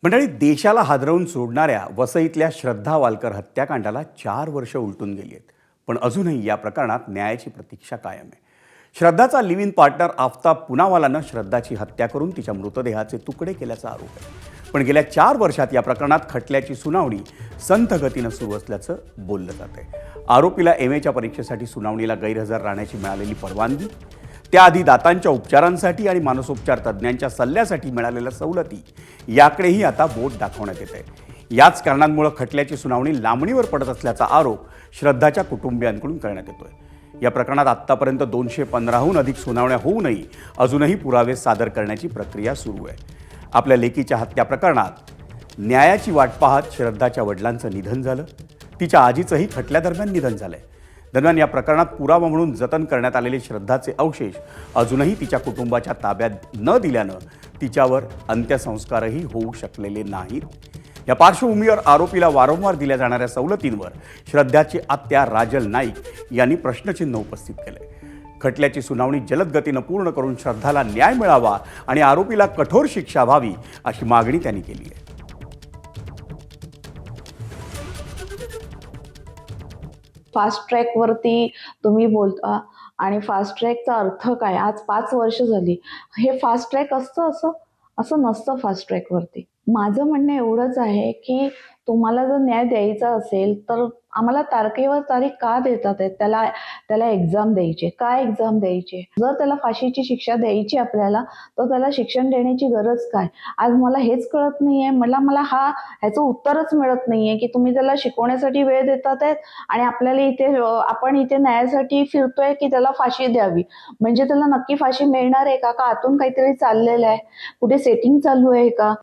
मंडळी, देशाला हादरवून सोडणाऱ्या वसईतल्या श्रद्धा वालकर हत्याकांडाला 4 वर्ष उलटून गेली आहेत. पण अजूनही या प्रकरणात न्यायाची प्रतीक्षा कायम आहे. श्रद्धाचा लिव्ह इन पार्टनर आफताब पुनावालानं श्रद्धाची हत्या करून तिच्या मृतदेहाचे तुकडे केल्याचा आरोप आहे. पण गेल्या 4 वर्षात या प्रकरणात खटल्याची सुनावणी संथ गतीनं सुरू असल्याचं बोललं जात आहे. आरोपीला एमएच्या परीक्षेसाठी सुनावणीला गैरहजर राहण्याची मिळालेली परवानगी, त्याआधी दातांच्या उपचारांसाठी आणि मानसोपचार तज्ज्ञांच्या सल्ल्यासाठी मिळालेल्या सवलती याकडेही आता बोट दाखवण्यात येत आहे. याच कारणांमुळे खटल्याची सुनावणी लांबणीवर पडत असल्याचा आरोप श्रद्धाच्या कुटुंबियांकडून करण्यात येतोय. या प्रकरणात आत्तापर्यंत 215हून अधिक सुनावण्या होऊनही अजूनही पुरावे सादर करण्याची प्रक्रिया सुरू आहे. आपल्या लेकीच्या हत्या प्रकरणात न्यायाची वाट पाहत श्रद्धाच्या वडिलांचं निधन झालं. तिच्या आजीचंही खटल्यादरम्यान निधन झालंय. दरम्यान या प्रकरणात पुरावा म्हणून जतन करण्यात आलेले श्रद्धाचे अवशेष अजूनही तिच्या कुटुंबाच्या ताब्यात न दिल्यानं तिच्यावर अंत्यसंस्कारही होऊ शकलेले नाहीत. या पार्श्वभूमीवर आरोपीला वारंवार दिल्या जाणाऱ्या सवलतींवर श्रद्धाची आत्या राजल नाईक यांनी प्रश्नचिन्ह उपस्थित केले. खटल्याची सुनावणी जलद गतीनं पूर्ण करून श्रद्धाला न्याय मिळावा आणि आरोपीला कठोर शिक्षा व्हावी अशी मागणी त्यांनी केली आहे. फास्ट ट्रॅक वरती तुम्ही बोलता आणि फास्ट ट्रॅकचा अर्थ काय? आज 5 वर्ष झाली. हे फास्ट ट्रॅक असतं असं असं नसतं फास्ट ट्रॅक वरती. माझं म्हणणं एवढंच आहे की तुम्हाला जर न्याय द्यायचा असेल तर आम्हाला तारखेवर तारीख का देतात आहेत? त्याला त्याला एक्झाम द्यायची. काय एक्झाम द्यायची? जर त्याला फाशीची शिक्षा द्यायची आपल्याला तर त्याला शिक्षण देण्याची गरज काय? आज मला हेच कळत नाहीये. मला ह्याचं उत्तरच मिळत नाहीये की तुम्ही त्याला शिकवण्यासाठी वेळ देतात आहेत आणि आपल्याला इथे आपण इथे न्यायासाठी फिरतोय की त्याला फाशी द्यावी. म्हणजे त्याला नक्की फाशी मिळणार आहे का? का आतून काहीतरी चाललेलं आहे? कुठे सेटिंग चालू आहे का?